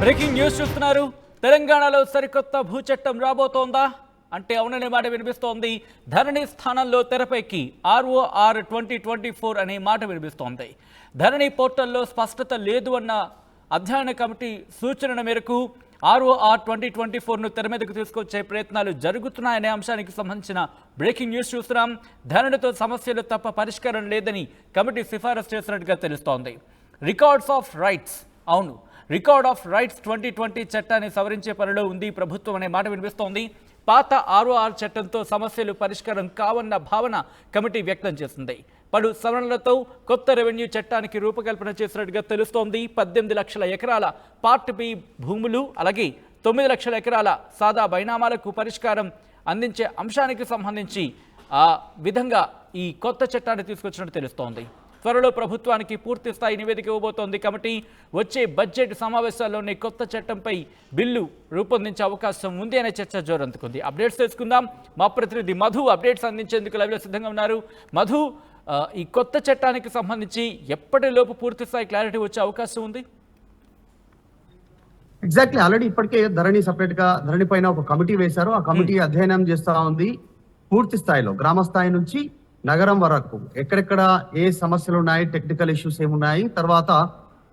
Breaking news చూస్తున్నారు. తెలంగాణలో సరికొత్త భూ చట్టం రాబోతోందా అంటే అవుననే మాట వినిపిస్తోంది. ధరణి స్థానంలో తెరపైకి ROR 2024 అనే మాట వినిపిస్తోంది. ధరణి పోర్టల్లో స్పష్టత లేదు అన్న అధ్యయన కమిటీ సూచనల మేరకు ROR 2024ను తెర మీదకు తీసుకొచ్చే ప్రయత్నాలు జరుగుతున్నాయనే అంశానికి సంబంధించిన బ్రేకింగ్ న్యూస్ చూస్తున్నాం. ధరణితో సమస్యలు తప్ప పరిష్కారం లేదని కమిటీ సిఫారసు చేసినట్టుగా తెలుస్తోంది. రికార్డ్స్ ఆఫ్ రైట్స్, అవును, రికార్డ్ ఆఫ్ రైట్స్ 2020 చట్టాన్ని సవరించే పనిలో ఉంది ప్రభుత్వం అనే మాట వినిపిస్తోంది. పాత ROR చట్టంతో సమస్యలు పరిష్కారం కావన్న భావన కమిటీ వ్యక్తం చేసింది. పలు సవరణలతో కొత్త రెవెన్యూ చట్టానికి రూపకల్పన చేసినట్టుగా తెలుస్తోంది. 18 లక్షల ఎకరాల పార్ట్ బి భూములు, అలాగే 9 లక్షల ఎకరాల సాదా బైనామాలకు పరిష్కారం అందించే అంశానికి సంబంధించి ఆ విధంగా ఈ కొత్త చట్టాన్ని తీసుకొచ్చినట్టు తెలుస్తోంది. త్వరలో ప్రభుత్వానికి పూర్తి స్థాయి నివేదిక ఇవ్వబోతోంది కమిటీ. వచ్చే బడ్జెట్ సమావేశాల్లోనే కొత్త చట్టంపై బిల్లు రూపొందించే అవకాశం ఉంది అనే చర్చ జోరందుకుంది. అప్డేట్స్ తెలుసుకుందాం. మా ప్రతినిధి మధు అప్డేట్స్ అందించేందుకు లైవ్లో సిద్ధంగా ఉన్నారు. మధు, ఈ కొత్త చట్టానికి సంబంధించి ఎప్పటిలోపు పూర్తి స్థాయి క్లారిటీ వచ్చే అవకాశం ఉంది? ఎగ్జాక్ట్లీ, ఆల్రెడీ ఇప్పటికే ధరణి సపరేట్ గా ధరణి పైన ఒక కమిటీ వేశారు. ఆ కమిటీ అధ్యయనం చేస్తా ఉంది. పూర్తి స్థాయిలో గ్రామ స్థాయి నుంచి నగరం వరకు ఎక్కడెక్కడ ఏ సమస్యలు ఉన్నాయి, టెక్నికల్ ఇష్యూస్ ఏమున్నాయి, తర్వాత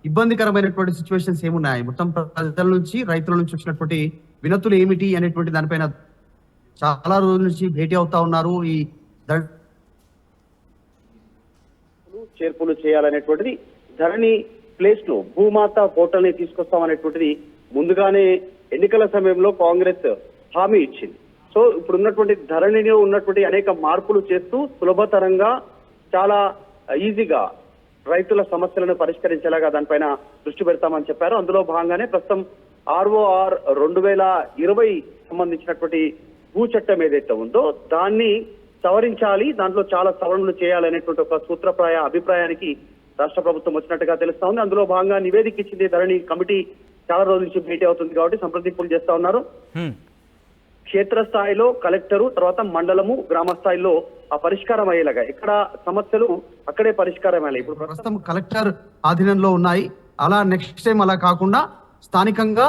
ఇబ్బందికరమైనటువంటి సిచ్యువేషన్స్ ఏమున్నాయి, మొత్తం ప్రజల నుంచి రైతుల నుంచి వచ్చినటువంటి వినతులు ఏమిటి అనేటువంటి దానిపైన చాలా రోజుల నుంచి భేటీ అవుతా ఉన్నారు. ఈ చేర్పులు చేయాలనేటువంటిది ధరణి ప్లేస్ లో భూమాత పోర్టల్ ని తీసుకొస్తామనేటువంటిది ముందుగానే ఎన్నికల సమయంలో కాంగ్రెస్ హామీ ఇచ్చింది. సో ఇప్పుడు ఉన్నటువంటి ధరణిలో ఉన్నటువంటి అనేక మార్పులు చేస్తూ సులభతరంగా చాలా ఈజీగా రైతుల సమస్యలను పరిష్కరించేలాగా దానిపైన దృష్టి పెడతామని చెప్పారు. అందులో భాగంగానే ప్రస్తుతం ROR 2020 సంబంధించినటువంటి భూ చట్టం ఏదైతే ఉందో దాన్ని సవరించాలి, దాంట్లో చాలా సవరణలు చేయాలనేటువంటి ఒక సూత్రప్రాయ అభిప్రాయానికి రాష్ట్ర ప్రభుత్వం వచ్చినట్టుగా తెలుస్తా ఉంది. అందులో భాగంగా నివేదిక ఇచ్చింది ధరణి కమిటీ. చాలా రోజుల నుంచి భేటీ అవుతుంది కాబట్టి సంప్రదింపులు చేస్తా ఉన్నారు. క్షేత్రస్థాయిలో కలెక్టరు, తర్వాత మండలము, గ్రామ స్థాయిలో ఆ పరిష్కారం అయ్యేలాగా ఎక్కడ సమస్యలు అక్కడే పరిష్కారం అయ్యాలి. ఇప్పుడు ప్రస్తుతం కలెక్టర్ ఆధీనంలో ఉన్నాయి. అలా నెక్స్ట్ టైం అలా కాకుండా స్థానికంగా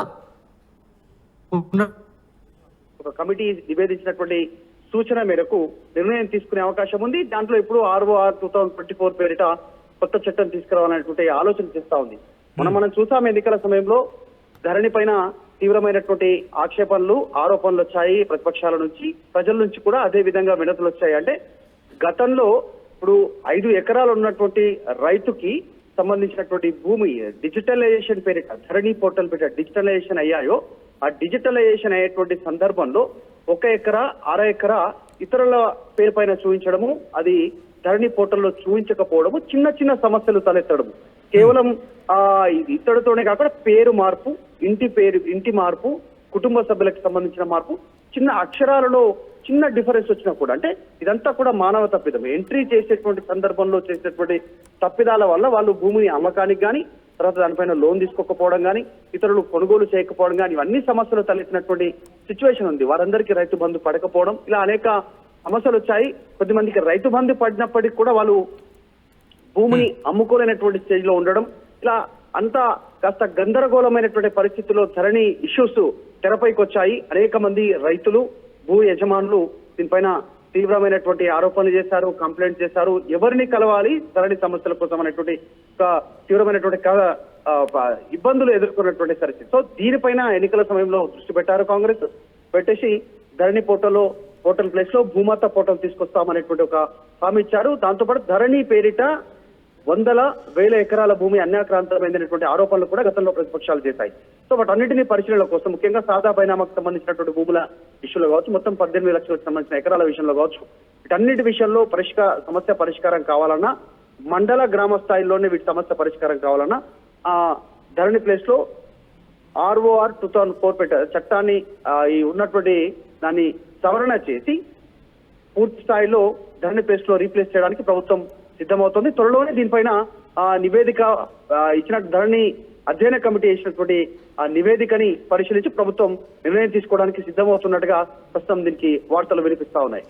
ఒక కమిటీ నివేదించినటువంటి సూచన మేరకు నిర్ణయం తీసుకునే అవకాశం ఉంది. దాంట్లో ఇప్పుడు ROR 2024 పేరిట కొత్త చట్టం తీసుకురావాలనేటువంటి ఆలోచన చేస్తా ఉంది. మనం చూసాం ఎన్నికల సమయంలో ధరణి పైన తీవ్రమైనటువంటి ఆక్షేపణలు, ఆరోపణలు వచ్చాయి ప్రతిపక్షాల నుంచి, ప్రజల నుంచి కూడా అదే విధంగా వినతులు వచ్చాయి. అంటే గతంలో ఇప్పుడు 5 ఎకరాలు ఉన్నటువంటి రైతుకి సంబంధించినటువంటి భూమి డిజిటలైజేషన్ పేరిట ధరణి పోర్టల్ పేరిట డిజిటలైజేషన్ అయ్యాయో, ఆ డిజిటలైజేషన్ అయ్యేటువంటి సందర్భంలో 1 ఎకరా, 1/2 ఎకరా ఇతరుల పేరు పైన చూపించడము, అది ధరణి పోర్టల్లో చూపించకపోవడము, చిన్న చిన్న సమస్యలు తలెత్తడము. కేవలం ఇతడితోనే కాకుండా పేరు మార్పు, ఇంటి మార్పు, కుటుంబ సభ్యులకు సంబంధించిన మార్పు, చిన్న అక్షరాలలో చిన్న డిఫరెన్స్ వచ్చినా కూడా, అంటే ఇదంతా కూడా మానవ తప్పిదం. ఎంట్రీ చేసేటువంటి సందర్భంలో చేసేటువంటి తప్పిదాల వల్ల వాళ్ళు భూమిని అమ్మకానికి కానీ, తర్వాత దానిపైన లోన్ తీసుకోకపోవడం కానీ, ఇతరులు కొనుగోలు చేయకపోవడం కానీ, ఇవన్నీ సమస్యలు తలెత్తినటువంటి సిచ్యువేషన్ ఉంది. వారందరికీ రైతు బంధు పడకపోవడం, ఇలా అనేక సమస్యలు వచ్చాయి. కొద్దిమందికి రైతు బంధు పడినప్పటికీ కూడా వాళ్ళు భూమిని అమ్ముకోలేనటువంటి స్టేజ్ లో ఉండడం, ఇలా అంతా కాస్త గందరగోళమైనటువంటి పరిస్థితుల్లో ధరణి ఇష్యూస్ తెరపైకి వచ్చాయి. అనేక మంది రైతులు, భూ యజమానులు దీనిపైన తీవ్రమైనటువంటి ఆరోపణలు చేశారు, కంప్లైంట్ చేశారు. ఎవరిని కలవాలి ధరణి సమస్యల కోసం అనేటువంటి ఒక తీవ్రమైనటువంటి ఇబ్బందులు ఎదుర్కొన్నటువంటి పరిస్థితి. సో దీనిపైన ఎన్నికల సమయంలో దృష్టి పెట్టారు కాంగ్రెస్. పెట్టేసి ధరణి పోర్టల్ ప్లేస్ లో భూమాత పోర్టల్ తీసుకొస్తామనేటువంటి ఒక హామీ ఇచ్చారు. దాంతోపాటు ధరణి పేరిట 100,000 ఎకరాల భూమి అన్యాక్రాంతమైనటువంటి ఆరోపణలు కూడా గతంలో ప్రతిపక్షాలు చేశాయి. సో వాటన్నింటినీ పరిశీలన కోసం, ముఖ్యంగా సాదా బైనామాకు సంబంధించినటువంటి భూముల విషయంలో కావచ్చు, మొత్తం 18 లక్షలకు సంబంధించిన ఎకరాల విషయంలో కావచ్చు, వీటన్నిటి విషయంలో సమస్య పరిష్కారం కావాలన్నా, మండల గ్రామ స్థాయిలోనే వీటి సమస్య పరిష్కారం కావాలన్నా ధరణి ప్లేస్ లో ROR 2004 చట్టాన్ని ఈ ఉన్నటువంటి దాన్ని సవరణ చేసి పూర్తి స్థాయిలో ధరణి ప్లేస్ లో రీప్లేస్ చేయడానికి ప్రభుత్వం సిద్ధమవుతుంది. త్వరలోనే దీనిపైన నివేదిక ఇచ్చిన ధరణి అధ్యయన కమిటీ ఇచ్చినటువంటి ఆ నివేదికని పరిశీలించి ప్రభుత్వం నిర్ణయం తీసుకోవడానికి సిద్ధమవుతున్నట్టుగా ప్రస్తుతం దీనికి వార్తలు వినిపిస్తా ఉన్నాయి.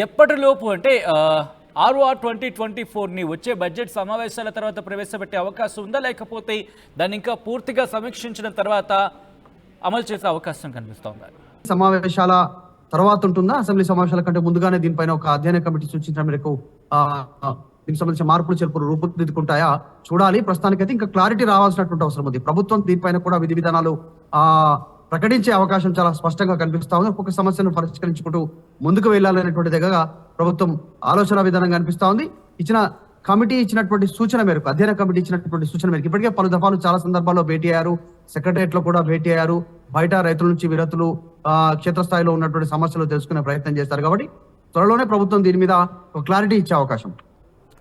ఎప్పటిలోపు అంటే ROR 2024ని వచ్చే బడ్జెట్ సమావేశాల తర్వాత ప్రవేశపెట్టే అవకాశం ఉందా, లేకపోతే దాన్ని ఇంకా పూర్తిగా సమీక్షించిన తర్వాత అమలు చేసే అవకాశం కనిపిస్తోందా? సమావేశాల తర్వాత ఉంటుందా, అసెంబ్లీ సమావేశాల కంటే ముందుగానే దీనిపైన ఒక అధ్యయన కమిటీ సూచించిన మేరకు దీనికి సంబంధించిన మార్పులు చేర్పులు రూపుదిద్దుకుంటాయా చూడాలి. ప్రస్తుతానికైతే ఇంకా క్లారిటీ రావాల్సినటువంటి అవసరం ఉంది. ప్రభుత్వం దీనిపైన కూడా విధి విధానాలు ప్రకటించే అవకాశం చాలా స్పష్టంగా కనిపిస్తా ఉంది. ఒక్కొక్క సమస్యను పరిష్కరించుకుంటూ ముందుకు వెళ్ళాలనేటువంటి దగ్గర ప్రభుత్వం ఆలోచన విధానం కనిపిస్తా ఉంది. కమిటీ ఇచ్చినటువంటి సూచన మేరకు, అధ్యయన కమిటీ ఇచ్చినటువంటి సూచన మేరకు ఇప్పటికే పలు దఫాలు చాలా సందర్భాల్లో భేటీ అయ్యారు, సెక్రటరియట్ లో కూడా భేటీ అయ్యారు, బయట రైతుల నుంచి విరతులు, క్షేత్రస్థాయిలో ఉన్నటువంటి సమస్యలు తెలుసుకునే ప్రయత్నం చేస్తారు. కాబట్టి త్వరలోనే ప్రభుత్వం దీని మీద ఒక క్లారిటీ ఇచ్చే అవకాశం.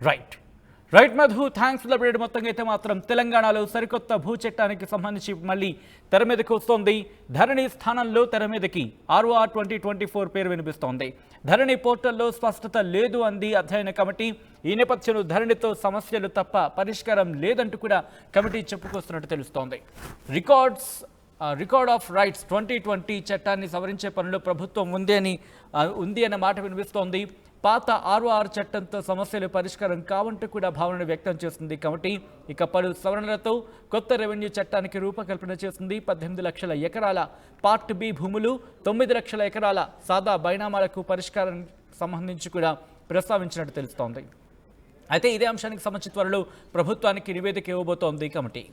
Right Madhu, thanks for the update. మొత్తంగా అయితే మాత్రం తెలంగాణలో సరికొత్త భూ చట్టానికి సంబంధించి మళ్ళీ తెర మీదకి వస్తోంది. ధరణి స్థానంలో తెర మీదకి ROR 2024 పేరు వినిపిస్తోంది. ధరణి పోర్టల్లో స్పష్టత లేదు అంది అధ్యయన కమిటీ. ఈ నేపథ్యంలో ధరణితో సమస్యలు తప్ప పరిష్కారం లేదంటూ కూడా కమిటీ చెప్పుకొస్తున్నట్టు తెలుస్తోంది. రికార్డ్ ఆఫ్ రైట్స్ 2020 చట్టాన్ని సవరించే పనిలో ప్రభుత్వం ఉంది అన్న మాట వినిపిస్తోంది. పాత ROR చట్టంతో సమస్యలు పరిష్కారం కావంటూ కూడా భావనను వ్యక్తం చేస్తుంది కమిటీ. ఇక పలు సవరణలతో కొత్త రెవెన్యూ చట్టానికి రూపకల్పన చేస్తుంది. 18 లక్షల ఎకరాల పార్ట్ బి భూములు, 9 లక్షల ఎకరాల సాదా బైనామాలకు పరిష్కారం సంబంధించి కూడా ప్రస్తావించినట్టు తెలుస్తోంది. అయితే ఇదే అంశానికి సంబంధించి త్వరలో ప్రభుత్వానికి నివేదిక ఇవ్వబోతోంది కమిటీ.